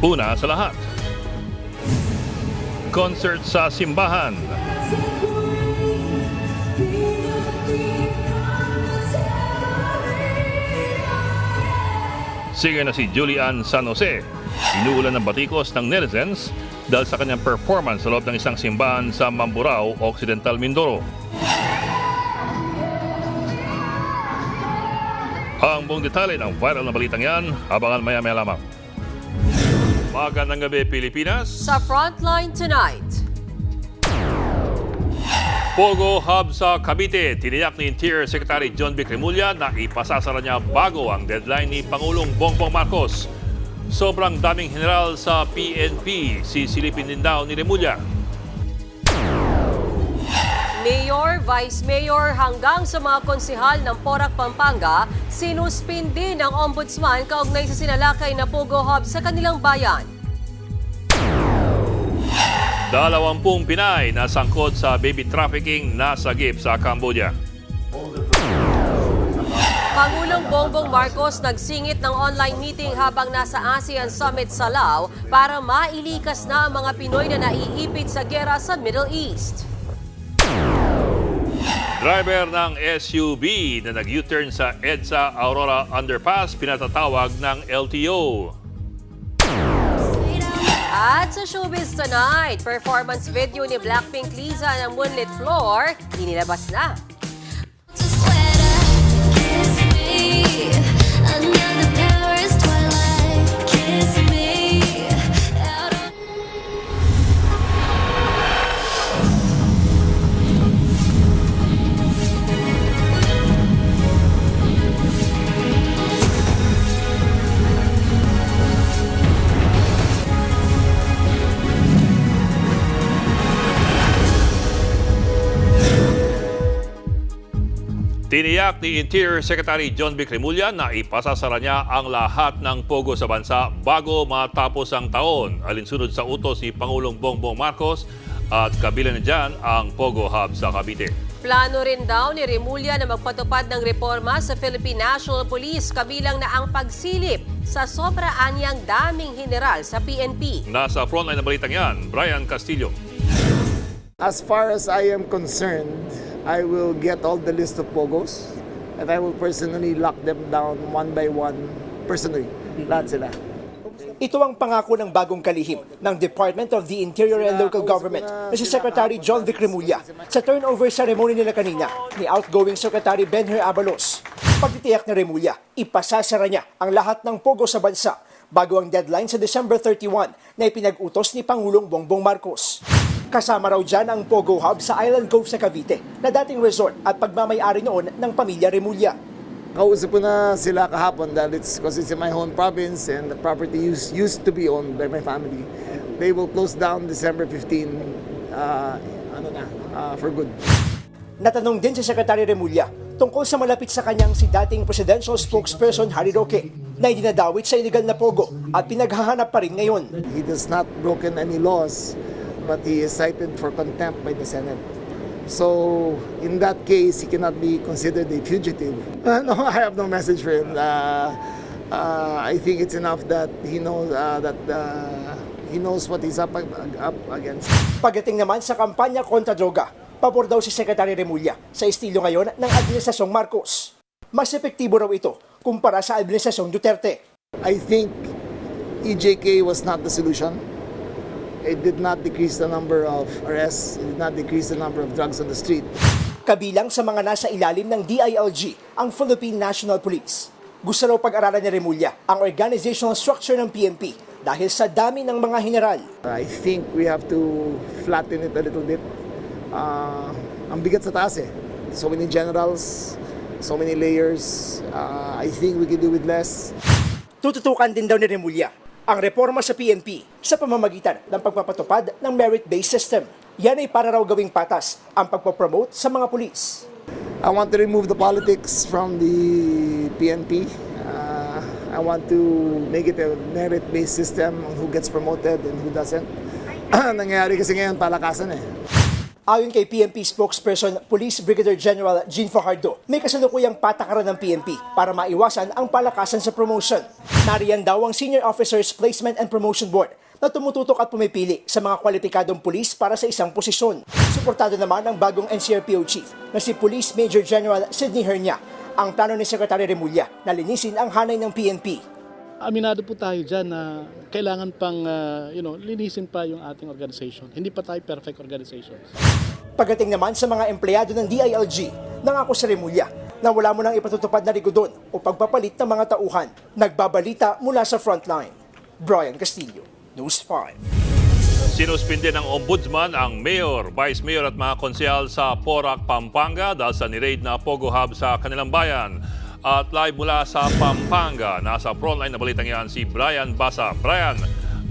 Una sa lahat, concert sa simbahan. Singer na si Julian San Jose, inuulan ng batikos ng netizens dahil sa kanyang performance sa loob ng isang simbahan sa Mamburao, Occidental Mindoro. Ang buong detalye ng viral na balitang yan, abangan maya-maya lamang. Magandang gabi, Pilipinas. Sa Frontline tonight. Pogo Hub sa Cavite, tiniyak ni Interior Secretary John Vic Remulla na ipasasara niya bago ang deadline ni Pangulong Bongbong Marcos. Sobrang daming general sa PNP, sisilipin din daw ni Remulla. Mayor, Vice Mayor hanggang sa mga konsehal ng Porac, Pampanga, sinuspindi ng Ombudsman kaugnay sa sinalakay na Pogo Hub sa kanilang bayan. 20 Pinay na sangkot sa baby trafficking nasagip sa Cambodia. Pangulong Bongbong Marcos nagsingit ng online meeting habang nasa ASEAN Summit sa Lao para mailikas na ang mga Pinoy na naiipit sa gera sa Middle East. Driver ng SUV na nag-U-turn sa EDSA Aurora Underpass pinatatawag ng LTO. At sa Showbiz Tonight, performance video ni Blackpink Liza ng Moonlit Floor, inilabas na. Tiniyak ni Interior Secretary John Vic Remulla na ipasasara niya ang lahat ng pogo sa bansa bago matapos ang taon, alinsunod sa utos ni Pangulong Bongbong Marcos at kabilang na dyan ang Pogo Hub sa Cavite. Plano rin daw ni Remulla na magpatupad ng reforma sa Philippine National Police kabilang na ang pagsilip sa sobra anyang daming general sa PNP. Nasa frontline na balitang yan, Brian Castillo. As far as I am concerned, I will get all the list of pogos and I will personally lock them down one by one, personally. Lahat sila. Ito ang pangako ng bagong kalihim ng Department of the Interior and Local Government na si Secretary John Vic Remulla sa turnover ceremony nila kanina ni outgoing Secretary Benher Abalos. Pagtitiyak ni Remulla, ipasasara niya ang lahat ng pogo sa bansa bago ang deadline sa December 31 na ipinag-utos ni Pangulong Bongbong Marcos. Kasama raw dyan ang Pogo Hub sa Island Cove sa Cavite na dating resort at pagmamay-ari noon ng pamilya Remulla. Kausap ko na sila kahapon dahil because it's in my home province and the property used to be owned by my family. They will close down December 15 for good. Natanong din si Secretary Remulla tungkol sa malapit sa kanyang si dating presidential spokesperson Harry Roque na idinadawit sa illegal na pogo at pinaghahanap pa rin ngayon. He has not broken any laws, but he is cited for contempt by the Senate. So, in that case, he cannot be considered a fugitive. No, I have no message for him. I think it's enough that he knows he knows what he's up against. Pagdating naman sa kampanya kontra droga, pabor daw si Secretary Remulla sa estilo ngayon ng Administrasyong Marcos. Mas epektibo raw ito kumpara sa Administrasyong Duterte. I think EJK was not the solution. It did not decrease the number of arrests. It did not decrease the number of drugs on the street. Kabilang sa mga nasa ilalim ng DILG, ang Philippine National Police. Gusto raw pag-aralan ni Remulla ang organizational structure ng PNP dahil sa dami ng mga general. I think we have to flatten it a little bit. Ang bigat sa taas eh. So many generals, so many layers. I think we can do with less. Tututukan din daw ni Remulla ang reforma sa PNP sa pamamagitan ng pagpapatupad ng merit-based system. Yan ay para raw gawing patas ang pagpapromote sa mga pulis. I want to remove the politics from the PNP. I want to make it a merit-based system on who gets promoted and who doesn't. Nangyayari kasi ngayon palakasan eh. Ayon kay PNP spokesperson Police Brigadier General Jean Fajardo, may kasalukuyang patakaran ng PNP para maiwasan ang palakasan sa promotion. Nariyan daw ang Senior Officers Placement and Promotion Board na tumututok at pumipili sa mga kwalipikadong pulis para sa isang posisyon. Suportado naman ang bagong NCRPO Chief na si Police Major General Sidney Hernia ang plano ni Secretary Remulla na linisin ang hanay ng PNP. Aminado po tayo dyan na kailangan pang linisin pa yung ating organization. Hindi pa tayo perfect organization. Pagdating naman sa mga empleyado ng DILG, nangako si Remulla na wala mo nang ipatutupad na rigodon o pagpapalit ng mga tauhan. Nagbabalita mula sa frontline. Brian Castillo, News 5. Sinuspinde ng Ombudsman ang mayor, vice mayor at mga konsehal sa Porac, Pampanga dahil sa niraid na Pogo Hub sa kanilang bayan. At live mula sa Pampanga, nasa frontline na balitang yan si Brian Basa. Brian,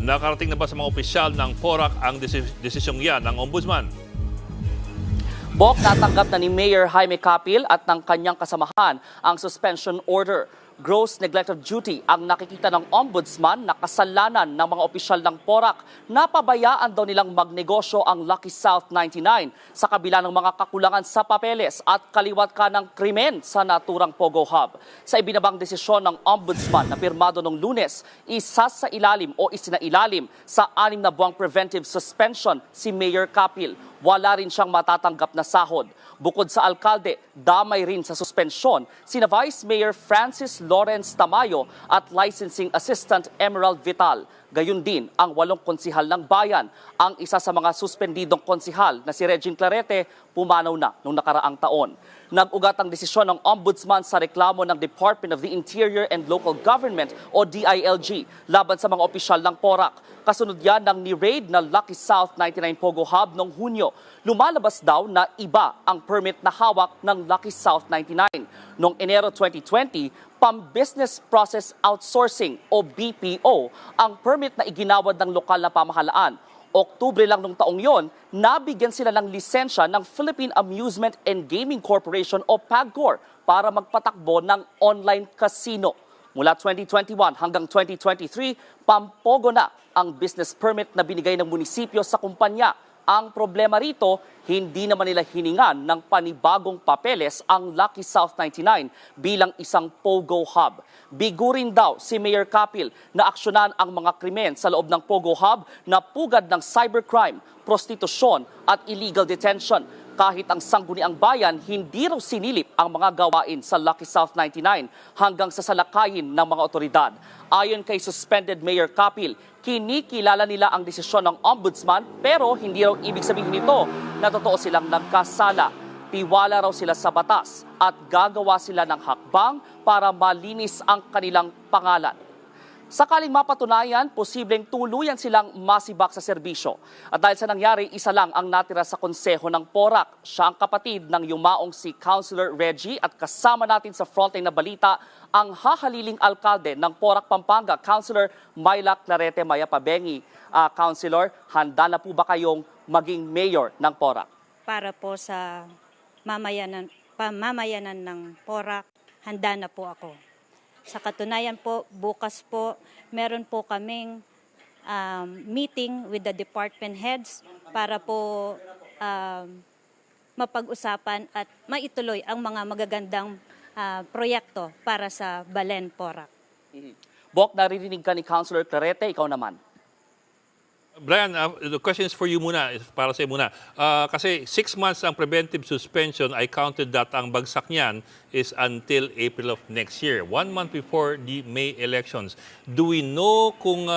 nakarating na ba sa mga opisyal ng Porac ang desisyong yan ng Ombudsman? Bok, natanggap na ni Mayor Jaime Capil at ng kanyang kasamahan ang suspension order. Gross neglect of duty ang nakikita ng Ombudsman na kasalanan ng mga opisyal ng Porac. Napabayaan daw nilang magnegosyo ang Lucky South 99 sa kabila ng mga kakulangan sa papeles at kaliwat ka ng krimen sa naturang Pogo Hub. Sa ibinabang desisyon ng Ombudsman na pirmado noong Lunes, isinailalim sa 6 na buwang preventive suspension si Mayor Capil. Wala rin siyang matatanggap na sahod. Bukod sa alkalde, damay rin sa suspensyon sina Vice Mayor Francis Lawrence Tamayo at Licensing Assistant Emerald Vital. Gayun din ang 8 konsihal ng bayan. Ang isa sa mga suspendidong konsihal na si Regine Clarete pumanaw na noong nakaraang taon. Nag-ugat ang desisyon ng Ombudsman sa reklamo ng Department of the Interior and Local Government o DILG laban sa mga opisyal ng Porac. Kasunod yan ng ni-raid na Lucky South 99 Pogo Hub noong Hunyo. Lumalabas daw na iba ang permit na hawak ng Lucky South 99. Noong Enero 2020, Pam-Business Process Outsourcing o BPO ang permit na iginawad ng lokal na pamahalaan. Oktubre lang nung taong yon, nabigyan sila ng lisensya ng Philippine Amusement and Gaming Corporation o PAGCOR para magpatakbo ng online casino. Mula 2021 hanggang 2023, pampogo na ang business permit na binigay ng munisipyo sa kumpanya. Ang problema rito, hindi naman nila hiningan ng panibagong papeles ang Lucky South 99 bilang isang Pogo Hub. Bigurin daw si Mayor Capil na aksyonan ang mga krimen sa loob ng Pogo Hub na pugad ng cybercrime, prostitusyon at illegal detention. Kahit ang sangguniang bayan, hindi raw sinilip ang mga gawain sa Lucky South 99 hanggang sa salakayin ng mga otoridad. Ayon kay suspended Mayor Capil, kinikilala nila ang desisyon ng Ombudsman pero hindi raw ibig sabihin nito na totoo silang nagkasala. Tiwala raw sila sa batas at gagawa sila ng hakbang para malinis ang kanilang pangalan. Sakaling mapatunayan, posibleng tuluyan silang masibak sa serbisyo. At dahil sa nangyari, isa lang ang natira sa konseho ng Porac. Siya ang kapatid ng yumaong si Councilor Reggie at kasama natin sa frontline na balita ang hahaliling alkalde ng Porac, Pampanga, Councilor Myla Clarete Mayapabengi. Councilor, handa na po ba kayong maging mayor ng Porac? Para po sa pamamayanan ng Porac, handa na po ako. Sa katunayan po, bukas po, meron po kaming meeting with the department heads para po mapag-usapan at maituloy ang mga magagandang proyekto para sa Balen, Porac. Bok, naririnig ka ni Councilor Clarete, ikaw naman. Brian, the question is for you muna, para sa iyo muna. Kasi 6 months ang preventive suspension, I counted that ang bagsak niyan is until April of next year, 1 month before the May elections. Do we know kung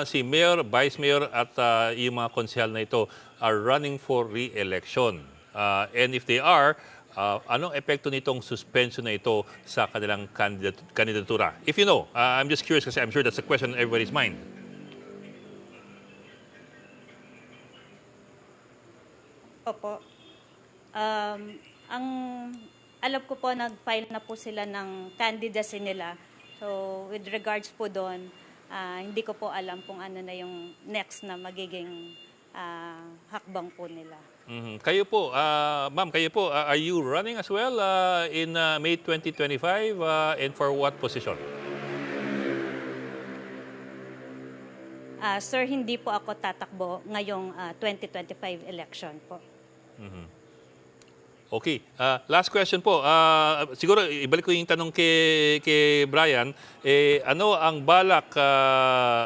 si Mayor, Vice Mayor at yung mga konsehal na ito are running for re-election? And if they are, anong epekto nitong suspension na ito sa kanilang kandidatura? If you know, I'm just curious kasi I'm sure that's a question on everybody's mind. Opo. Ang alam ko po, nag-file na po sila ng candidacy nila. So, with regards po doon, hindi ko po alam kung ano na yung next na magiging hakbang po nila. Mm-hmm. Kayo po, ma'am, are you running as well in May 2025 and for what position? Sir, hindi po ako tatakbo ngayong 2025 election po. Okay. Last question po. Siguro ibalik ko yung tanong kay Brian. Ano ang balak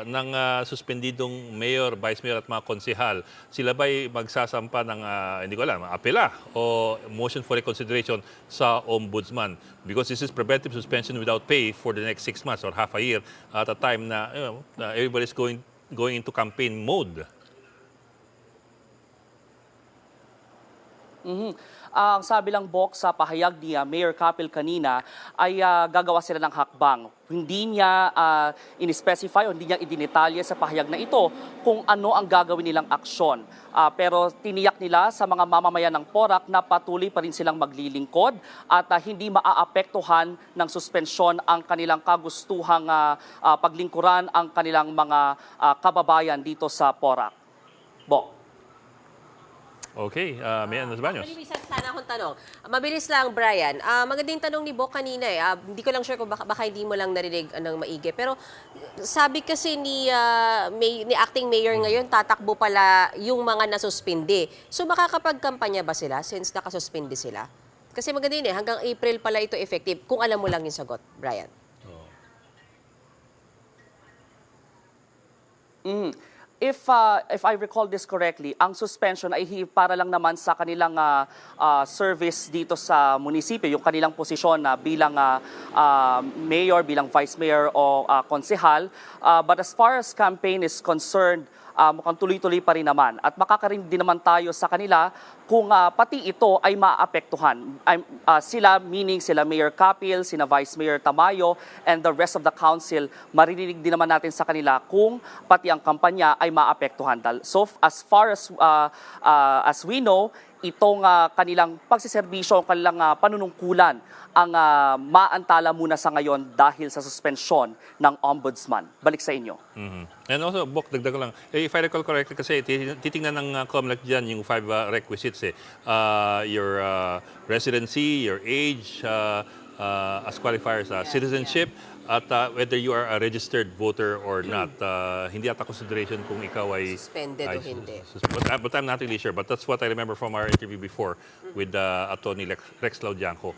ng suspendidong mayor, vice mayor at mga konsehal? Sila ba'y magsasampa ng, hindi ko alam, apela o motion for reconsideration sa ombudsman? Because this is preventive suspension without pay for the next 6 months or half a year at a time na everybody's going into campaign mode. Ang sabi lang, Bok, sa pahayag ni Mayor Capil kanina ay gagawa sila ng hakbang. Hindi niya in-specify o hindi niya idinetalye sa pahayag na ito kung ano ang gagawin nilang aksyon. Pero tiniyak nila sa mga mamamayan ng Porac na patuloy pa rin silang maglilingkod at hindi maaapektuhan ng suspensyon ang kanilang kagustuhang paglingkuran ang kanilang mga kababayan dito sa Porac. Bok. Okay, may ano sa banyo? Mabilis sana akong tanong. Mabilis lang, Brian. Magandang tanong ni Bok kanina eh. Hindi ko lang sure kung baka hindi mo lang narinig ng maigi. Pero sabi kasi ni acting mayor ngayon, tatakbo pala yung mga nasuspindi. So makakapagkampanya ba sila since nakasuspindi sila? Kasi maganda yun eh, hanggang April pala ito effective. Kung alam mo lang yung sagot, Brian. If I recall this correctly, ang suspension ay para lang naman sa kanilang service dito sa munisipyo, yung kanilang posisyon na bilang mayor, bilang vice mayor o konsehal. But as far as campaign is concerned, mukhang tuloy-tuloy pa rin naman. At makakarinig din naman tayo sa kanila kung pati ito ay maapektuhan. Sila, meaning sila Mayor Capil, sina Vice Mayor Tamayo, and the rest of the council, maririnig din naman natin sa kanila kung pati ang kampanya ay maapektuhan. So as far as we know, itong kanilang pagsiservisyo, kanilang panunungkulan ang maantala muna sa ngayon dahil sa suspensyon ng ombudsman. Balik sa inyo. And also, Bok, dagdag ko lang, if I recall correctly kasi titingnan ng COMELEC dyan yung 5 requisites your residency, your age, as qualifiers, citizenship, at whether you are a registered voter or not. Hindi ata consideration kung ikaw ay Suspended o hindi. But I'm not really sure. But that's what I remember from our interview before with Atty. Rex Laudianco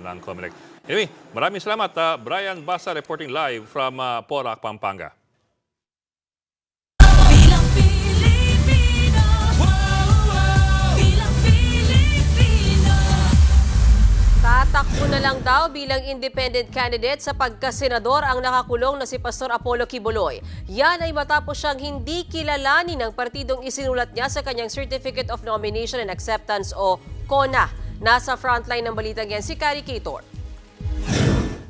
ng COMELEC. Anyway, maraming salamat. Brian Basa reporting live from Porac, Pampanga. Tatakbo na lang daw bilang independent candidate sa pagkasenador ang nakakulong na si Pastor Apollo Kibuloy. Yan ay matapos siyang hindi kilalanin ng partidong isinulat niya sa kanyang Certificate of Nomination and Acceptance o CONA. Nasa frontline ng balitang yan si Carrie Cator.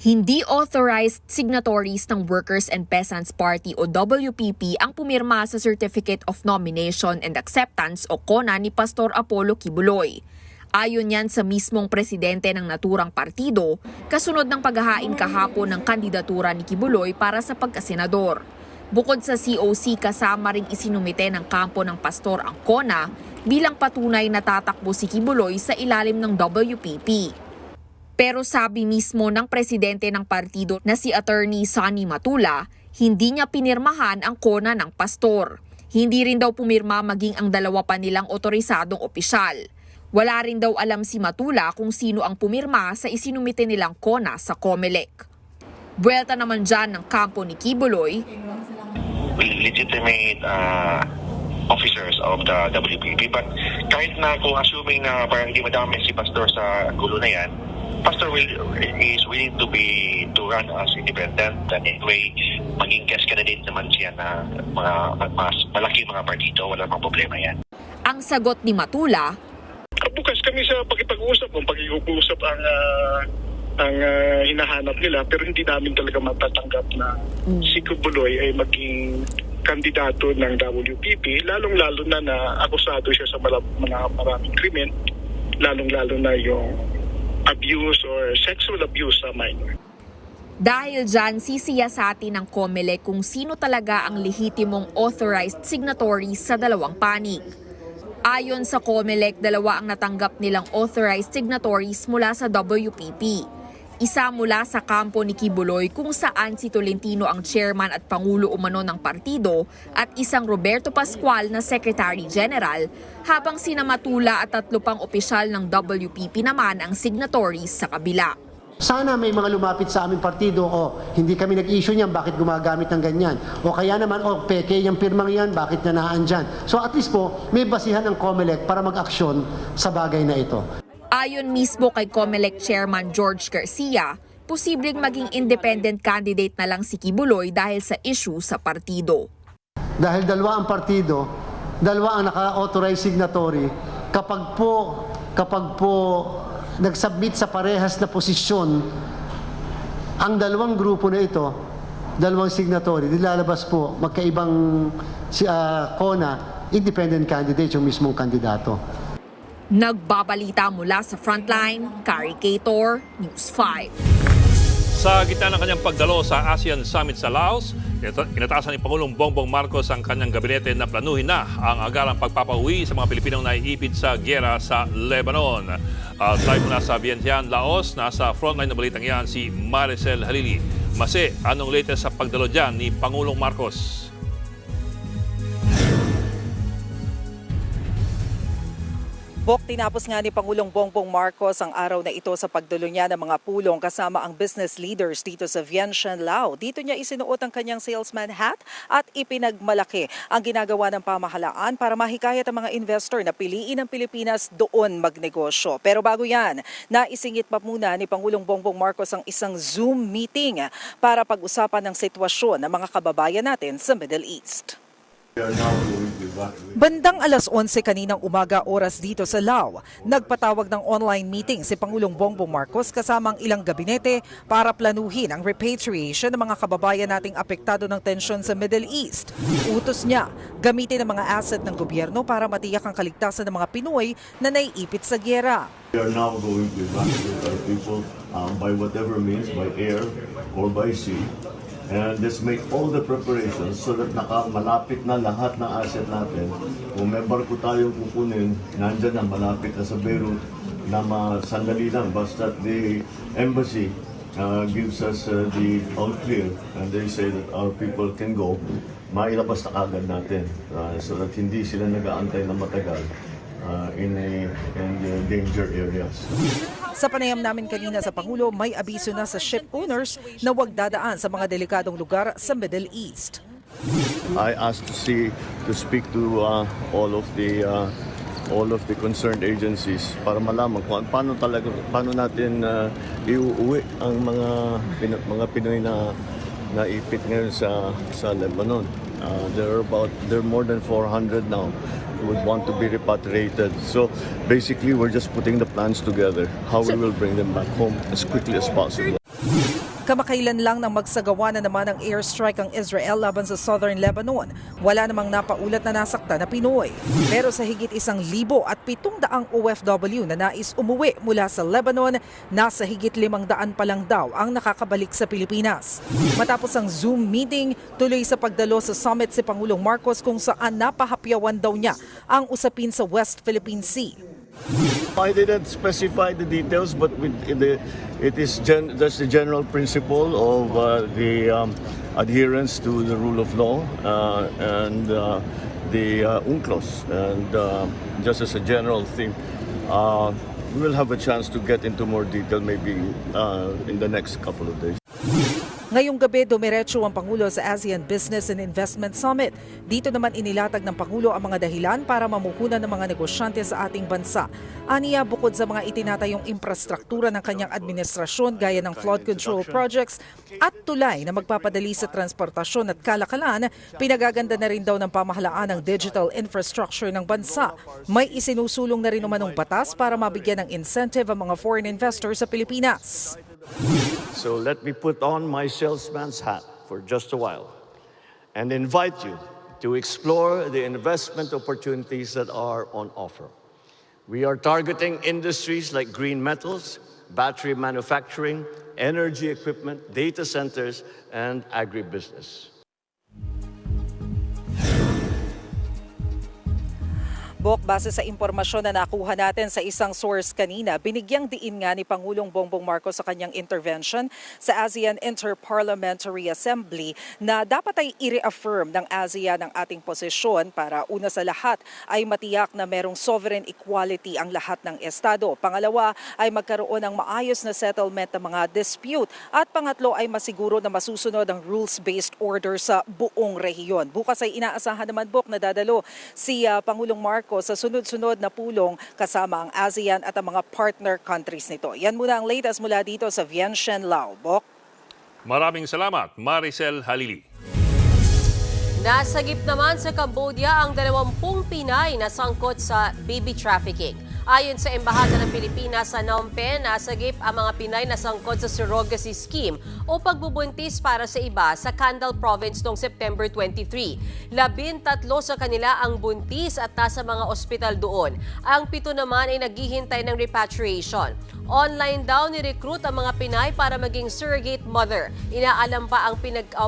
Hindi authorized signatories ng Workers and Peasants Party o WPP ang pumirma sa Certificate of Nomination and Acceptance o CONA ni Pastor Apollo Kibuloy. Ayon yan sa mismong presidente ng naturang partido, kasunod ng paghahain kahapon ng kandidatura ni Kibuloy para sa pagkasenador. Bukod sa COC, kasama ring isinumite ng kampo ng pastor ang CONA bilang patunay na tatakbo si Kibuloy sa ilalim ng WPP. Pero sabi mismo ng presidente ng partido na si Attorney Sonny Matula, hindi niya pinirmahan ang CONA ng pastor. Hindi rin daw pumirma maging ang dalawa pa nilang otorisadong opisyal. Wala rin daw alam si Matula kung sino ang pumirma sa isinumite nilang CONA sa COMELEC. Buwelta naman dyan ng kampo ni Kibuloy. Legitimate officers of the WPP, but kahit na kung assuming na parang hindi madami si Pastor sa gulo na yan, Pastor is willing to run as independent, and anyway, maging guest candidate naman siya na mga malaki mga partido, wala mang problema yan. Ang sagot ni Matula, bukas kami sa pakipag-usap, kung pag-iusap ang hinahanap nila, pero hindi namin talaga matatanggap na si Kibuloy ay maging kandidato ng WPP, lalong-lalo na akusado siya sa maraming krimen, lalong-lalo na yung abuse or sexual abuse sa minor. dahil dyan sisiyasatin ng COMELEC kung sino talaga ang lehitimong authorized signatories sa dalawang panig. Ayon sa COMELEC, 2 ang natanggap nilang authorized signatories mula sa WPP. Isa mula sa kampo ni Quiboloy kung saan si Tolentino ang chairman at pangulo umano ng partido at isang Roberto Pascual na Secretary General, habang sina Matula at 3 pang opisyal ng WPP naman ang signatories sa kabila. Sana may mga lumapit sa aming partido, hindi kami nag-issue niyan, bakit gumagamit ng ganyan? O kaya naman, peke yung pirmang yan, bakit na naandyan? So at least po, may basihan ng COMELEC para mag-aksyon sa bagay na ito. Ayon mismo kay COMELEC Chairman George Garcia, posibleng maging independent candidate na lang si Quiboloy dahil sa issue sa partido. Dahil dalawa ang partido, dalawa ang naka-authorized signatory, kapag po nag-submit sa parehas na posisyon ang dalawang grupo na ito, dalawang signatory, nilalabas po magkaibang CONA, independent candidate yung mismong kandidato. Nagbabalita mula sa Frontline, Kari Cator, News 5. Sa gitna ng kanyang pagdalo sa ASEAN Summit sa Laos, inatasan ni Pangulong Bongbong Marcos ang kanyang gabinete na planuhin na ang agarang pagpapauwi sa mga Pilipinong naiipit sa gyera sa Lebanon. Live mula sa Vientiane, Laos, nasa frontline na balitang yan si Maricel Halili. Mase, anong latest sa pagdalo dyan ni Pangulong Marcos? Bok, tinapos nga ni Pangulong Bongbong Marcos ang araw na ito sa pagdulo niya ng mga pulong kasama ang business leaders dito sa Vientiane, Laos. Dito niya isinuot ang kanyang salesman hat at ipinagmalaki ang ginagawa ng pamahalaan para mahikayat ang mga investor na piliin ang Pilipinas doon magnegosyo. Pero bago yan, naisingit pa muna ni Pangulong Bongbong Marcos ang isang Zoom meeting para pag-usapan ng sitwasyon ng mga kababayan natin sa Middle East. Bandang alas 11 kaninang umaga oras dito sa Lao, nagpatawag ng online meeting si Pangulong Bongbong Marcos kasama ang ilang gabinete para planuhin ang repatriation ng mga kababayan nating apektado ng tensyon sa Middle East. Utos niya, gamitin ang mga asset ng gobyerno para matiyak ang kaligtasan ng mga Pinoy na naiipit sa gyera. We are now going to evacuate our people by whatever means, by air or by sea. And let's make all the preparations so that malapit na lahat ng asset natin. Kung may barko tayong kukunin, nandyan na malapit na sa Beirut na sandali lang. Basta the embassy gives us the all clear and they say that our people can go, mailabas na agad natin so that hindi sila nag-aantay na matagal in the danger areas. Sa panayam namin kanina sa Pangulo, may abiso na sa ship owners na huwag dadaan sa mga delikadong lugar sa Middle East. I asked to speak to all of the concerned agencies para malaman kung paano natin iuwi ang mga Pinoy na naipit ngayon sa Lebanon. There are more than 400 now would want to be repatriated. So basically, we're just putting the plans together, how we will bring them back home as quickly as possible. Kamakailan lang nang magsagawa na naman ng airstrike ang Israel laban sa Southern Lebanon. Wala namang napaulat na nasakta na Pinoy. Pero sa higit 1,700 OFW na nais umuwi mula sa Lebanon, nasa higit 500 pa lang daw ang nakakabalik sa Pilipinas. Matapos ang Zoom meeting, tuloy sa pagdalo sa summit si Pangulong Marcos kung saan napahapyawan daw niya ang usapin sa West Philippine Sea. I didn't specify the details, but it is that's the general principle of the adherence to the rule of law and the UNCLOS. And just as a general theme, we will have a chance to get into more detail maybe in the next couple of days. Ngayong gabi, dumiretso ang Pangulo sa ASEAN Business and Investment Summit. Dito naman inilatag ng Pangulo ang mga dahilan para mamuhunan ng mga negosyante sa ating bansa. Aniya, bukod sa mga itinatayong infrastruktura ng kanyang administrasyon gaya ng flood control projects at tulay na magpapadali sa transportasyon at kalakalan, pinagaganda na rin daw ng pamahalaan ang digital infrastructure ng bansa. May isinusulong na rin umanong batas para mabigyan ng incentive ang mga foreign investors sa Pilipinas. So let me put on my salesman's hat for just a while and invite you to explore the investment opportunities that are on offer. We are targeting industries like green metals, battery manufacturing, energy equipment, data centers, and agribusiness. Bok, base sa impormasyon na nakuha natin sa isang source kanina, binigyang diin nga ni Pangulong Bongbong Marcos sa kanyang intervention sa ASEAN Interparliamentary Assembly na dapat ay i-reaffirm ng ASEAN ang ating posisyon para una sa lahat ay matiyak na merong sovereign equality ang lahat ng estado. Pangalawa ay magkaroon ng maayos na settlement ng mga dispute. At pangatlo ay masiguro na masusunod ang rules-based order sa buong rehiyon. Bukas ay inaasahan naman, Bok, na dadalo si Pangulong Marcos sa sunod-sunod na pulong kasama ang ASEAN at ang mga partner countries nito. Yan muna ang latest mula dito sa Vientiane, Lao. Bok. Maraming salamat, Maricel Halili. Nasagip naman sa Cambodia ang 20 Pinay na sangkot sa baby trafficking. Ayon sa Embahada ng Pilipinas sa Phnom Penh, nasagip ang mga Pinay na sangkot sa surrogacy scheme o pagbubuntis para sa iba sa Kandal Province noong September 23. 13 sa kanila ang buntis at nasa mga ospital doon. Ang 7 naman ay naghihintay ng repatriation. Online daw ni-recruit ang mga Pinay para maging surrogate mother. Inaalam pa ang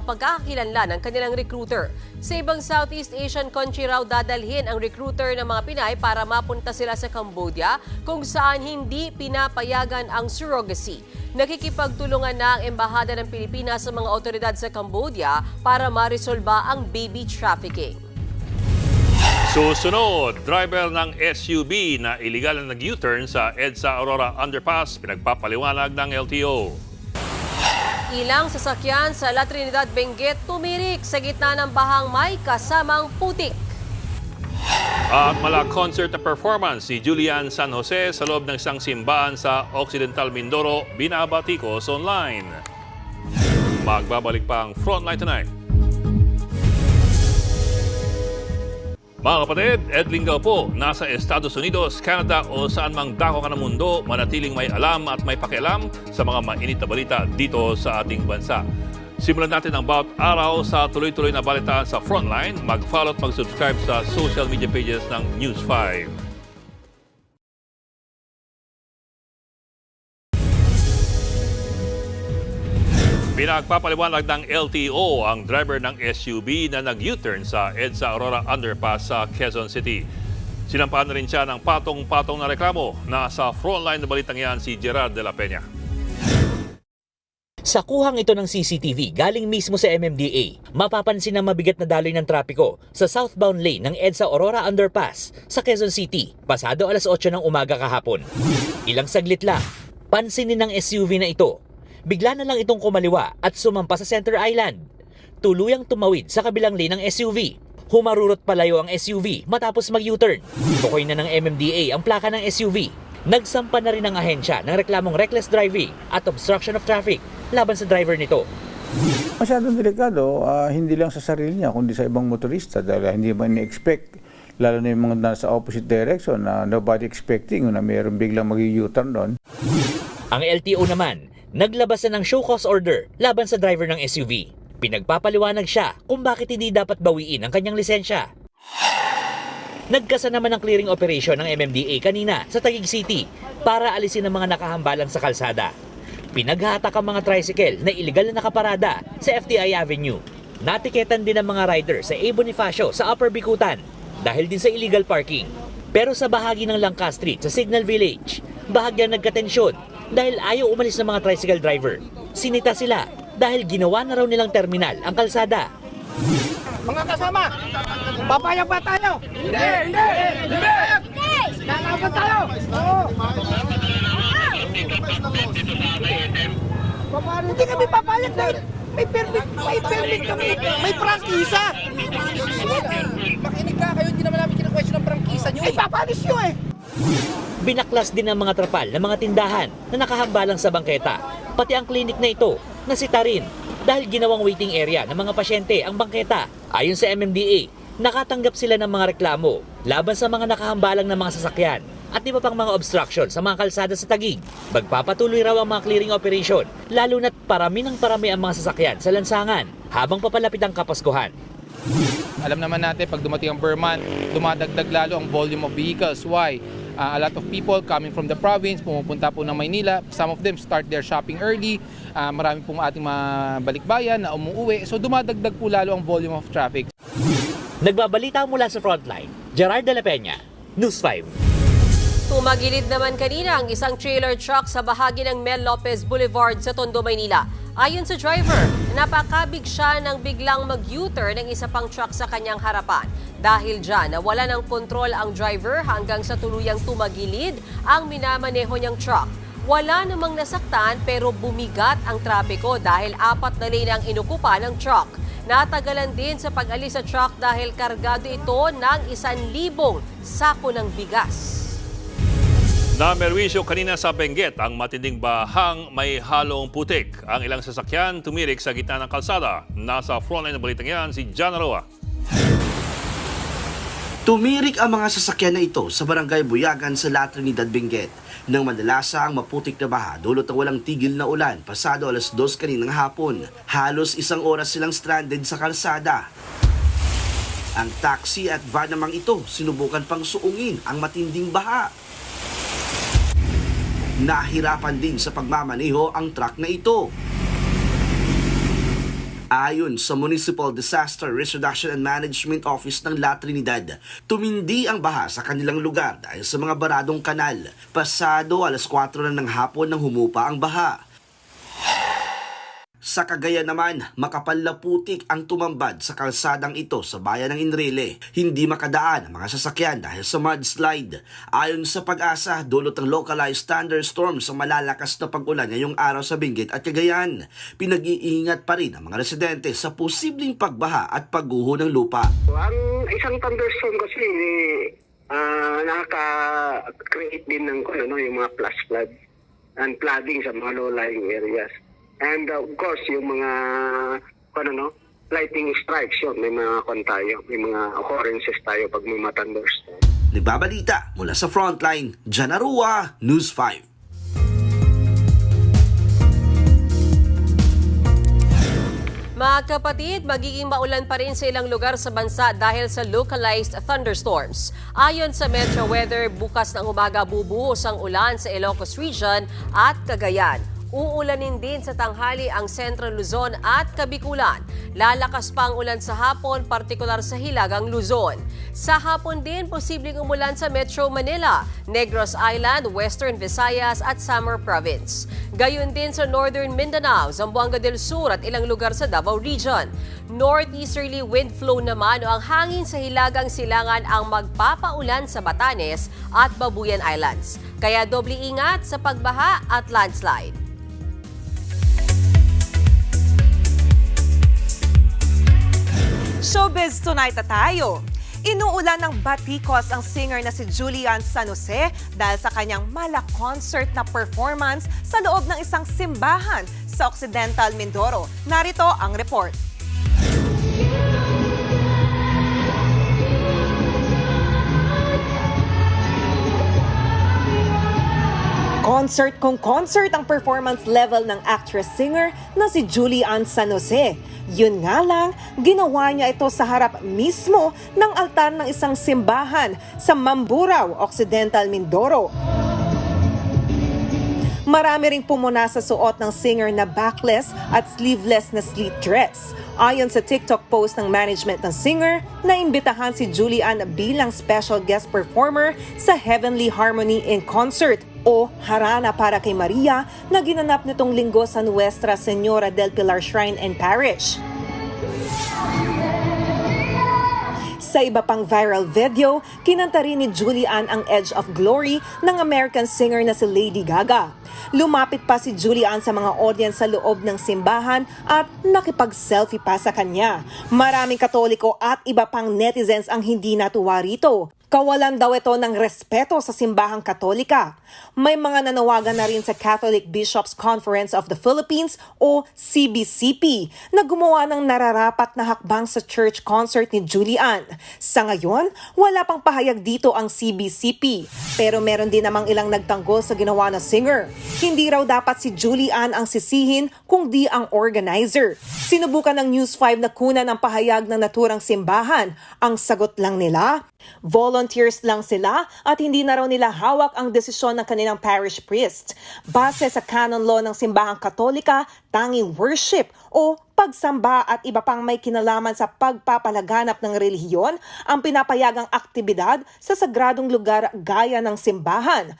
pagkakakilanlan ng kanilang recruiter. Sa ibang Southeast Asian country raw dadalhin ang recruiter ng mga Pinay para mapunta sila sa Cambodia kung saan hindi pinapayagan ang surrogacy. Nakikipagtulungan na ang Embahada ng Pilipinas sa mga otoridad sa Cambodia para maresolba ang baby trafficking. Susunod, driver ng SUV na iligal na nag-U-turn sa EDSA Aurora Underpass, pinagpapaliwanag ng LTO. Ilang sasakyan sa La Trinidad, Benguet tumirik sa gitna ng bahang may kasamang putik. At mala concert na performance si Julian San Jose sa loob ng isang simbahan sa Occidental Mindoro, binabatikos online. Magbabalik pa ang Frontline Tonight. Mga kapatid, Ed Lingaw po, nasa Estados Unidos, Canada o saan mang dako ka ng mundo, manatiling may alam at may pakialam sa mga mainit na balita dito sa ating bansa. Simulan natin ang bawat araw sa tuloy-tuloy na balitaan sa Frontline. Mag-follow at mag-subscribe sa social media pages ng News 5. Pinagpapaliwanag ng LTO ang driver ng SUV na nag-U-turn sa EDSA Aurora Underpass sa Quezon City. Sinampahan na rin siya ng patong-patong na reklamo. Nasa frontline na balitang yan si Gerard de la Peña. Sa kuhang ito ng CCTV galing mismo sa MMDA, mapapansin na mabigat na daloy ng trapiko sa southbound lane ng EDSA Aurora Underpass sa Quezon City, pasado alas 8 ng umaga kahapon. Ilang saglit lang, pansinin ng SUV na ito. Bigla na lang itong kumaliwa at sumampa sa Center Island. Tuluyang tumawid sa kabilang lane ng SUV. Humarurot palayo ang SUV matapos mag-U-turn. Tukoy na ng MMDA ang plaka ng SUV. Nagsampa na rin ang ahensya ng reklamong reckless driving at obstruction of traffic laban sa driver nito. Masyadong delikado, hindi lang sa sarili niya kundi sa ibang motorista dahil hindi man ni-expect, lalo na yung mga nasa opposite direction na nobody expecting na mayroong biglang mag-U-turn doon. Ang LTO naman, naglabas na ng show cause order laban sa driver ng SUV. Pinagpapaliwanag siya kung bakit hindi dapat bawiin ang kanyang lisensya. Nagkasa naman ang clearing operation ng MMDA kanina sa Taguig City para alisin ang mga nakahambalang sa kalsada. Pinaghatak ang mga tricycle na iligal na nakaparada sa FTI Avenue. Natiketan din ang mga rider sa A. Bonifacio sa Upper Bikutan dahil din sa illegal parking. Pero sa bahagi ng Langka Street sa Signal Village, bahagyang nagkatensyon dahil ayaw umalis ng mga tricycle driver. Sinita sila dahil ginawa na raw nilang terminal ang kalsada. Mga kasama, papayag ba tayo? Hindi! Lalaban tayo! Hindi kami papayag dahil may permit kami, may prangkisa! Makinig ka kayo, hindi naman namin kina-question ang prangkisa nyo. Ay, papanis nyo eh! Binaklas din ng mga trapal ng mga tindahan na nakahambalang sa bangketa. Pati ang klinik na ito, nasita rin dahil ginawang waiting area ng mga pasyente ang bangketa. Ayon sa MMDA, nakatanggap sila ng mga reklamo laban sa mga nakahambalang ng mga sasakyan at iba pang mga obstruction sa mga kalsada sa Taguig. Magpapatuloy raw ang mga clearing operation, lalo na't parami ng parami ang mga sasakyan sa lansangan habang papalapit ang Kapaskuhan. Alam naman natin pag dumating ang Burman, dumadagdag lalo ang volume of vehicles. Why? A lot of people coming from the province, pumupunta po ng Maynila. Some of them start their shopping early. Marami pong ating mga balikbayan na umuuwi. So dumadagdag po lalo ang volume of traffic. Nagbabalita mula sa Frontline, Gerard de la Peña, News 5. Tumagilid naman kanina ang isang trailer truck sa bahagi ng Mel Lopez Boulevard sa Tondo, Maynila. Ayon sa driver, napakabig siya nang biglang mag-U-turn ng isa pang truck sa kanyang harapan. Dahil dyan, nawala ng kontrol ang driver hanggang sa tuluyang tumagilid ang minamaneho niyang truck. Wala namang nasaktan pero bumigat ang trapiko dahil 4 na lane ang inukupa ng truck. Natagalan din sa pag-alis sa truck dahil kargado ito ng 1,000 sako ng bigas. Namerwisyo kanina sa Benguet ang matinding bahang may halong putik. Ang ilang sasakyan tumirik sa gitna ng kalsada. Nasa frontline ng balitang yan si John Aroa. Tumirik ang mga sasakyan na ito sa barangay Buyagan sa La Trinidad, Benguet. Nang manalasa ang maputik na baha dulot ng walang tigil na ulan pasado 2:00 kaninang hapon. Halos 1 oras silang stranded sa kalsada. Ang taxi at van namang ito sinubukan pang suungin ang matinding baha. Nahirapan din sa pagmamaneho ang truck na ito. Ayon sa Municipal Disaster Risk Reduction and Management Office ng La Trinidad, tumindi ang baha sa kanilang lugar dahil sa mga baradong kanal. Pasado 4:00 na ng hapon nang humupa ang baha. Sa Cagayan naman, makapal na putik ang tumambad sa kalsadang ito sa bayan ng Enrile. Hindi makadaan ang mga sasakyan dahil sa mudslide. Ayon sa Pag-asa, dulot ng localized thunderstorm sa malalakas na pag-ulan ngayong araw sa Benguet at Cagayan. Pinag-iingat pa rin ang mga residente sa posibleng pagbaha at pagguho ng lupa. Ang isang thunderstorm kasi nakaka-create din ng yung mga flash flood and flooding sa mga low-lying areas. And of course, yung mga lightning strikes, may mga may mga occurrences tayo pag may mga thunderstorm. Nagbabalita mula sa frontline, John Aroa, News 5. Mga kapatid, magiging maulan pa rin sa ilang lugar sa bansa dahil sa localized thunderstorms. Ayon sa Metro Weather, bukas ng umaga bubuhos ang ulan sa Ilocos Region at Cagayan. Uulanin din sa tanghali ang Central Luzon at Kabikulan. Lalakas pa ang ulan sa hapon, partikular sa Hilagang Luzon. Sa hapon din, posibleng umulan sa Metro Manila, Negros Island, Western Visayas at Samar Province. Gayon din sa Northern Mindanao, Zamboanga del Sur at ilang lugar sa Davao Region. Northeasterly wind flow naman o ang hangin sa Hilagang Silangan ang magpapaulan sa Batanes at Babuyan Islands. Kaya doble ingat sa pagbaha at landslide. Showbiz Tonight na tayo. Inuulan ng batikos ang singer na si Julian San Jose dahil sa kanyang mala-concert na performance sa loob ng isang simbahan sa Occidental Mindoro. Narito ang report. Concert kung concert ang performance level ng actress-singer na si Julian San Jose. Yun nga lang, ginawa niya ito sa harap mismo ng altar ng isang simbahan sa Mamburao, Occidental Mindoro. Marami ring pumuna sa suot ng singer na backless at sleeveless na sleek dress. Ayon sa TikTok post ng management ng singer, naimbitahan si Julian bilang special guest performer sa Heavenly Harmony in Concert o Harana para kay Maria na ginanap nitong linggo sa Nuestra Señora del Pilar Shrine and Parish. Sa iba pang viral video, kinanta rin ni Julian ang Edge of Glory ng American singer na si Lady Gaga. Lumapit pa si Julian sa mga audience sa loob ng simbahan at nakipag-selfie pa sa kanya. Maraming Katoliko at iba pang netizens ang hindi natuwa rito. Kawalan daw ito ng respeto sa simbahang Katolika. May mga nanawagan na rin sa Catholic Bishops Conference of the Philippines o CBCP na gumawa ng nararapat na hakbang sa church concert ni Julian. Sa ngayon, wala pang pahayag dito ang CBCP. Pero meron din namang ilang nagtanggol sa ginawa na singer. Hindi raw dapat si Julian ang sisihin kung di ang organizer. Sinubukan ng News 5 na kunan ang pahayag ng naturang simbahan. Ang sagot lang nila, Volunteers lang sila at hindi na raw nila hawak ang desisyon ng kanilang parish priest. Base sa canon law ng Simbahang Katolika, tanging worship o pagsamba at iba pang may kinalaman sa pagpapalaganap ng relihiyon ang pinapayagang aktibidad sa sagradong lugar gaya ng simbahan.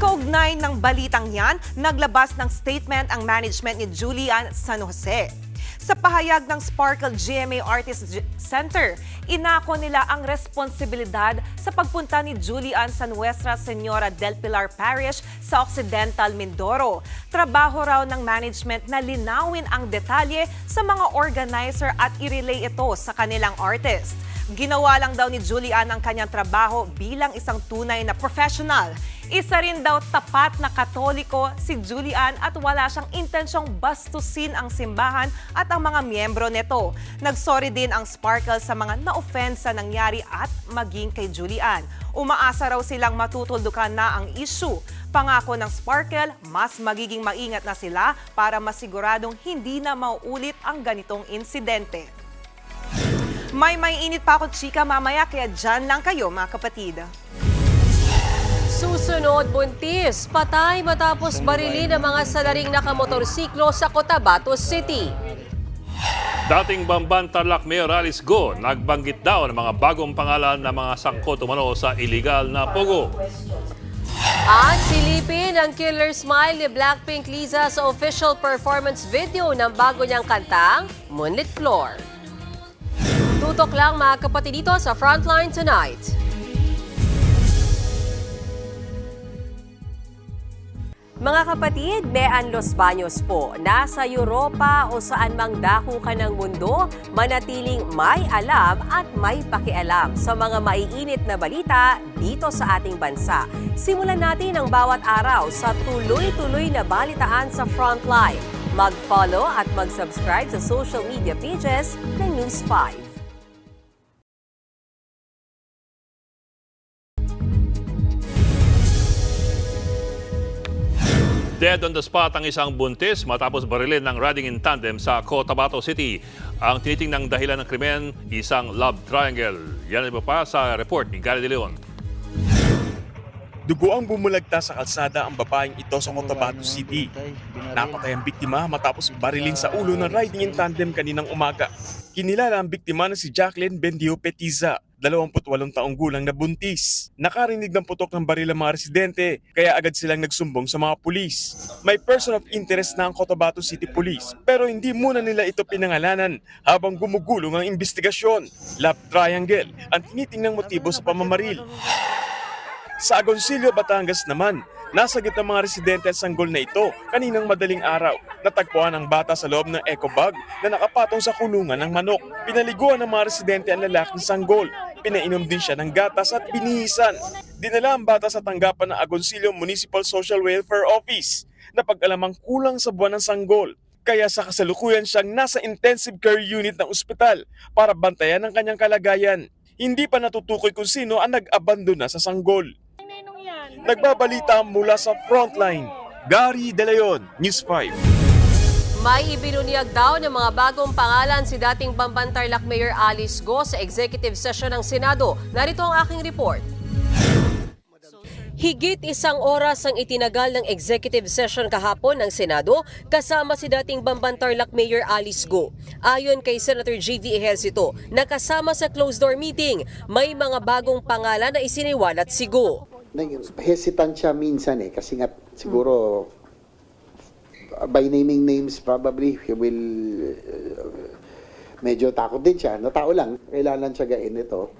Kaugnay ng balitang yan, naglabas ng statement ang management ni Julian San Jose. Sa pahayag ng Sparkle GMA Artist Center, inako nila ang responsibilidad sa pagpunta ni Julian sa Nuestra Señora del Pilar Parish sa Occidental Mindoro. Trabaho raw ng management na linawin ang detalye sa mga organizer at i-relay ito sa kanilang artist. Ginawa lang daw ni Julian ang kanyang trabaho bilang isang tunay na professional. Isa rin daw tapat na Katoliko si Julian at wala siyang intensyong bastusin ang simbahan at ang mga miyembro nito. Nagsorry din ang Sparkle sa mga na-offend sa nangyari at maging kay Julian. Umaasa raw silang matutuldukan na ang issue. Pangako ng Sparkle, mas magiging maingat na sila para masiguradong hindi na mauulit ang ganitong insidente. May init pa ako, chika, mamaya, kaya dyan lang kayo, mga kapatid. Susunod, buntis, patay matapos barilin ang mga salaring nakamotorsiklo sa Cotabato City. Dating Bamban Tarlac Mayor Alice Go nagbanggit daw ng mga bagong pangalan ng mga sangkot umano sa iligal na pogo. At silipin ang killer smile ni Blackpink Liza sa official performance video ng bago niyang kantang, Moonlit Floor. Tutok lang mga kapatid dito sa Frontline Tonight. Mga kapatid, Mean Los Baños po. Nasa Europa o saan mang dako ka ng mundo, manatiling may alam at may pakialam sa mga maiinit na balita dito sa ating bansa. Simulan natin ang bawat araw sa tuloy-tuloy na balitaan sa Frontline. Mag-follow at mag-subscribe sa social media pages ng News 5. Dead on the spot ang isang buntis matapos barilin ng riding in tandem sa Cotabato City. Ang tinitingnang dahilan ng krimen, isang love triangle. Yan ay pa sa report ni Gary De Leon. Dugo ang bumulagta sa kalsada ang babaeng ito sa Cotabato City. Napatay ang biktima matapos barilin sa ulo ng riding in tandem kaninang umaga. Kinilala ang biktima na si Jacqueline Bendio Petiza, 28 taong gulang na buntis. Nakarinig ng putok ng baril ang mga residente, kaya agad silang nagsumbong sa mga pulis. May person of interest na ang Cotabato City Police, pero hindi muna nila ito pinangalanan habang gumugulong ang investigasyon. Love triangle ang tinitingnang motibo sa pamamaril. Sa Agoncillo, Batangas naman, nasa gitna mga residente at sanggol na ito kaninang madaling araw. Natagpuan ang bata sa loob ng eco bag na nakapatong sa kulungan ng manok. Pinaliguan ng mga residente ang lalaking sanggol. Pinainom din siya ng gatas at binihisan. Dinala ang bata sa tanggapan ng Agoncillo Municipal Social Welfare Office na pag-alamang kulang sa buwan ng sanggol. Kaya sa kasalukuyan siyang nasa intensive care unit ng ospital para bantayan ang kanyang kalagayan. Hindi pa natutukoy kung sino ang nag-abandona sa sanggol. Nagbabalita mula sa Frontline, Gary De Leon, News 5. May ibinunyag daw ng mga bagong pangalan si dating Bamban Tarlac Mayor Alice Go sa executive session ng Senado. Narito ang aking report. Higit isang oras ang itinagal ng executive session kahapon ng Senado kasama si dating Bamban Tarlac Mayor Alice Go. Ayon kay Senator J.V. Ejercito, nakasama sa closed-door meeting, may mga bagong pangalan na isiniwalat si Go. Hesitant siya minsan kasi nga siguro by naming names probably he will medyo takot din siya. No, tao lang, kailangan tiyagain ito.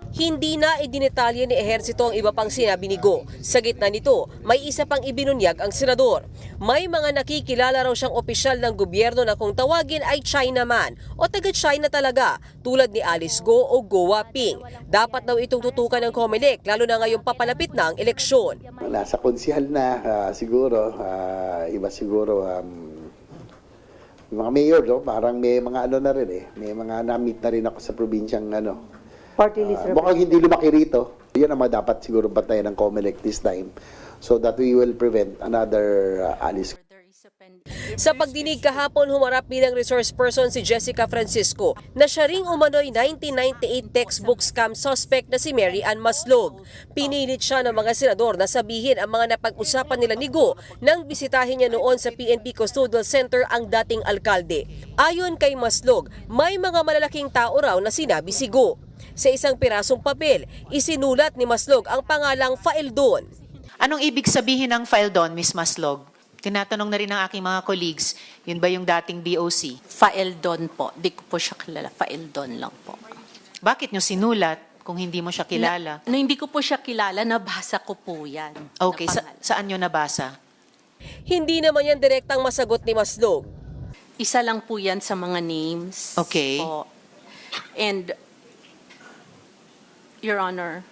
Hindi na idinetalye ni Ejercito ang iba pang sinabi ni Go. Sa gitna nito, may isa pang ibinunyag ang senador. May mga nakikilala raw siyang opisyal ng gobyerno na kung tawagin ay Chinaman o taga-China talaga, tulad ni Alice Go o Go Waping. Dapat daw itong tutukan ng COMELEC, lalo na ngayong papalapit na ang eleksyon. Nasa konsihal na siguro, iba siguro mga mayor, parang may mga na rin may mga na-meet na rin ako sa probinsyang party list mukhang hindi lumaki rito. Yan ang dapat siguro bantayan ng COMELEC this time so that we will prevent another Alice. Sa pagdinig kahapon, humarap bilang resource person si Jessica Francisco na siya ring umano'y 1998 textbook scam suspect na si Mary Ann Maslog. Pinilit siya ng mga senador na sabihin ang mga napag-usapan nila ni Go nang bisitahin niya noon sa PNP Custodial Center ang dating alkalde. Ayon kay Maslog, may mga malalaking tao raw na sinabi si Go. Sa isang pirasong papel, isinulat ni Maslog ang pangalang Faeldon. Anong ibig sabihin ng Faeldon, Ms. Maslog? Tinatanong na rin ng aking mga colleagues, yun ba yung dating BOC? Faeldon po. Di ko po siya kilala. Faeldon lang po. Bakit nyo sinulat kung hindi mo siya kilala? Hindi ko po siya kilala, nabasa ko po yan. Okay, saan nyo nabasa? Hindi naman yan direktang masagot ni Maslog. Isa lang po yan sa mga names. Okay. Po. And, Your Honor,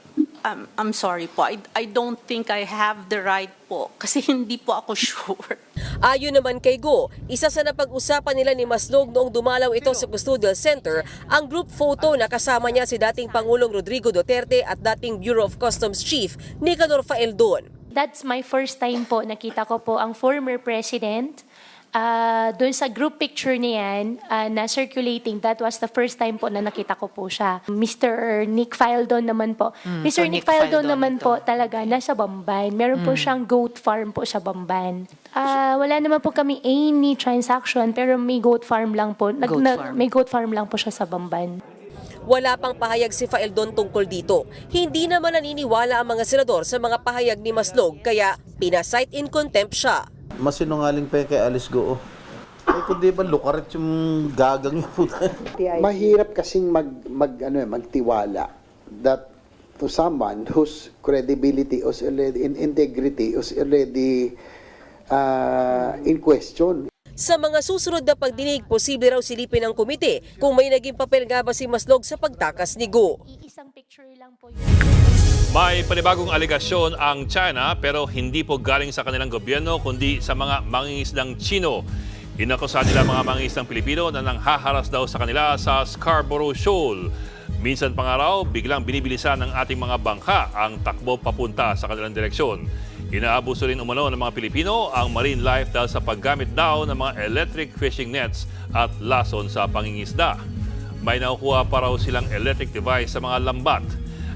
I'm sorry po. I don't think I have the right po kasi hindi po ako sure. Ayon naman kay Go, isa sa napag-usapan nila ni Maslog noong dumalaw ito sa Custodial Center, ang group photo na kasama niya si dating Pangulong Rodrigo Duterte at dating Bureau of Customs Chief Nicanor Faeldon. That's my first time po. Nakita ko po ang former president. Doon sa group picture niyan na circulating, that was the first time po na nakita ko po siya. Mr. Nick Faeldon naman po. Mr. Nick Faeldon naman po talaga nasa Bamban. Meron po siyang goat farm po sa Bamban. Wala naman po kami any transaction pero may goat farm lang po. May goat farm lang po siya sa Bamban. Wala pang pahayag si Faeldon tungkol dito. Hindi naman naniniwala ang mga senador sa mga pahayag ni Maslog kaya pinasight in contempt siya. Mas sinungaling pa kay Alice Go. Eh, kundi ba lukarit yung gagang yun? Mahirap kasing magtiwala that to someone whose credibility is already in integrity is already in question. Sa mga susunod na pagdinig, posible raw silipin ng komite kung may naging papel nga ba si Maslog sa pagtakas ni Go. Isang picture lang po May panibagong alegasyon ang China pero hindi po galing sa kanilang gobyerno kundi sa mga mangingisdang Chino. Inakusahan nila mga mangingisdang Pilipino na nanghaharas daw sa kanila sa Scarborough Shoal. Minsan pa nga raw, biglang binibilisan ng ating mga bangka ang takbo papunta sa kanilang direksyon. Inaabuso rin umano ng mga Pilipino ang marine life dahil sa paggamit daw ng mga electric fishing nets at lason sa pangingisda. May nakukuha pa raw silang electric device sa mga lambat.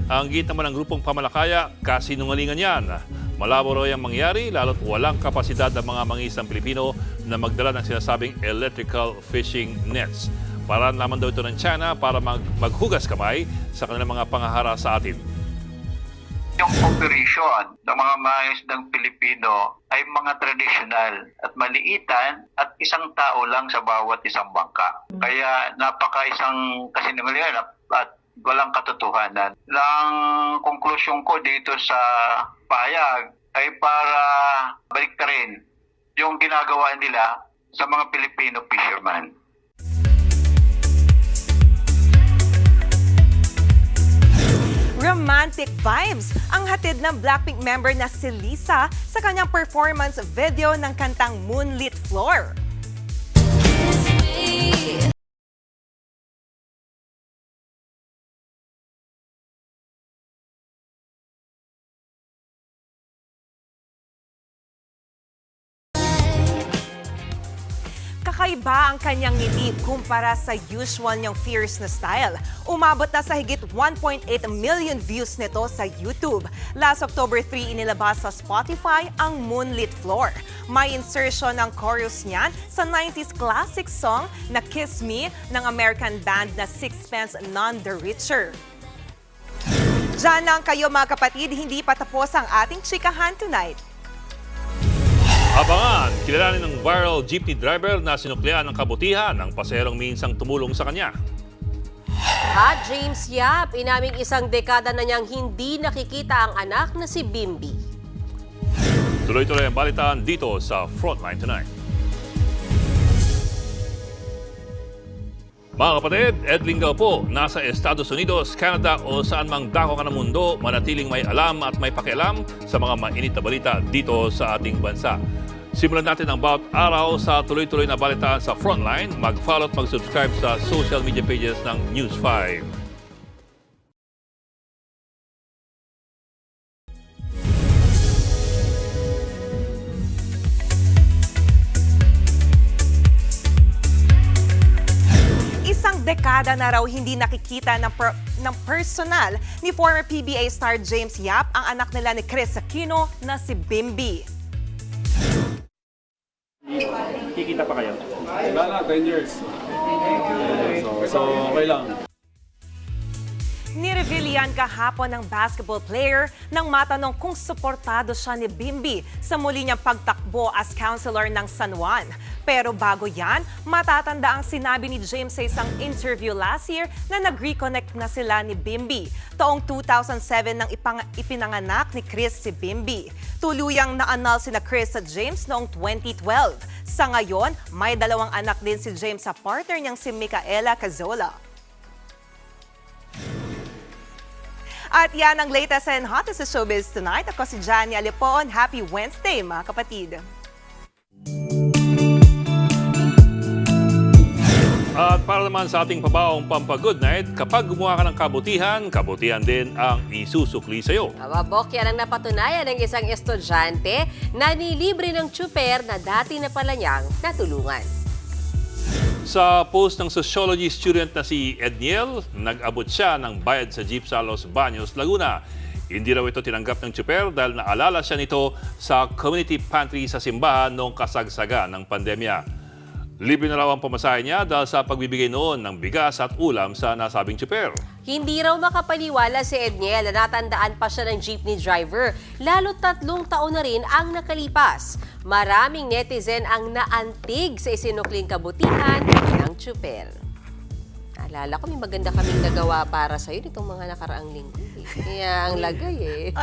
Ang git naman ng grupong pamalakaya, kasinungalingan yan. Malabo raw yung mangyari lalo't walang kapasidad ng mga mangingisdang Pilipino na magdala ng sinasabing electrical fishing nets. Paraan naman daw ito ng China para maghugas kamay sa kanilang mga pangahara sa atin. Yung operation ng mga mangingisdang Pilipino ay mga tradisyonal at maliitan at isang tao lang sa bawat isang bangka. Kaya napaka-isang kasinungalingan at walang katotohanan. Ang konklusyon ko dito sa pahayag ay para baliktarin yung ginagawa nila sa mga Filipino fishermen. Romantic vibes ang hatid ng Blackpink member na si Lisa sa kanyang performance video ng kantang Moonlit Floor. Kakaiba ang kanyang ngiti kumpara sa usual niyang fierce na style. Umabot na sa higit 1.8 million views nito sa YouTube. Last October 3, inilabas sa Spotify ang Moonlit Floor. May insertion ng chorus niyan sa 90s classic song na Kiss Me ng American band na Sixpence None the Richer. Diyan lang kayo mga kapatid, hindi pa tapos ang ating chikahan tonight. Abangan, kilalanin ng viral jeepney driver na sinuklian ng kabutihan ng pasaherong minsang tumulong sa kanya. At James Yap, inaming isang dekada na niyang hindi nakikita ang anak na si Bimbi. Tuloy-tuloy ang balitaan dito sa Frontline Tonight. Mga kapatid, Ed Lingao po, nasa Estados Unidos, Canada o saan mang dako ka ng mundo, manatiling may alam at may pakialam sa mga mainit na balita dito sa ating bansa. Simulan natin ang bawat araw sa tuloy-tuloy na balitaan sa Frontline. Mag-follow at mag-subscribe sa social media pages ng News 5. dekada na raw hindi nakikita ng personal ni former PBA star James Yap ang anak nila ni Chris Aquino na si Bimby. Kikita pa kayo? Wala na, 10 years. So okay lang. Nireveal yan kahapon ng basketball player nang matanong kung suportado siya ni Bimby sa muli niyang pagtakbo as counselor ng San Juan. Pero bago yan, matatanda ang sinabi ni James sa isang interview last year na nag-reconnect na sila ni Bimby. Taong 2007 nang ipinanganak ni Chris si Bimby. Tuluyang na-annul sina Chris at James noong 2012. Sa ngayon, may 2 anak din si James sa partner niyang si Micaela Cazola. At yan ang latest and hottest sa showbiz tonight. Ako si Jania Alipon. Happy Wednesday, mga kapatid. At para naman sa ating pabaong pampa-good night, kapag gumawa ka ng kabutihan, kabutihan din ang isusukli sa'yo. Bok, yan ang napatunayan ng isang estudyante na nilibre ng tsuper na dati na pala niyang natulungan. Sa post ng sociology student na si Edniel, nag-abot siya ng bayad sa jeep sa Los Baños, Laguna. Hindi raw ito tinanggap ng tsuper dahil naalala siya nito sa community pantry sa simbahan noong kasagsaga ng pandemya. Libre na raw ang pamasahe niya dahil sa pagbibigay noon ng bigas at ulam sa nasabing tsuper. Hindi raw makapaniwala si Edniel na natandaan pa siya ng jeepney driver, lalo 3 taon na rin ang nakalipas. Maraming netizen ang naantig sa isinukling kabutihan ng tsuper. Alala ko, may maganda kaming nagawa para sa'yo nitong mga nakaraang linggo. Kaya ang lagay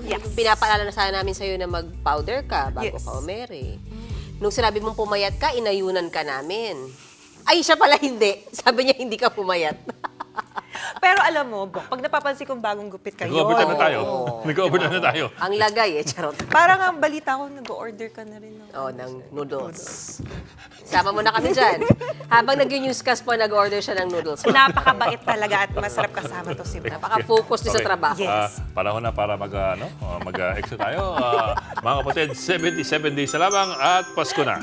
Yes. Pinapaalala na sana namin sa'yo na mag-powder ka bago ka umere. Nung sinabi mong pumayat ka, inayunan ka namin. Ay, siya pala hindi. Sabi niya hindi ka pumayat. Pero alam mo, Bok, pag napapansin kong bagong gupit kayo. Nag-overtime na tayo. Nag-overtime na tayo. Ang lagay charot. Parang ang balita ko, nag-order ka na rin. Ng noodles. Sama mo na kami dyan. Habang nag-newscast po, nag-order siya ng noodles. Napakabait talaga at masarap kasama to si Bok. Napaka-focus din sa trabaho. Yes. Panahon na para mag-extra tayo. Mga kapatid, 77 days na lamang at Pasko na.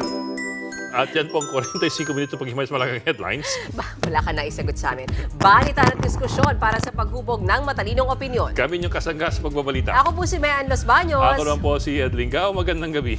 At yan pong 45 minuto pag-himay sa malaking headlines. Wala ka na isagot sa amin. Balitan at diskusyon para sa paghubog ng matalinong opinyon. Kami yung kasangga sa pagbabalita. Ako po si Mayan Los Baños. Ako naman po si Ed Lingao. Magandang gabi.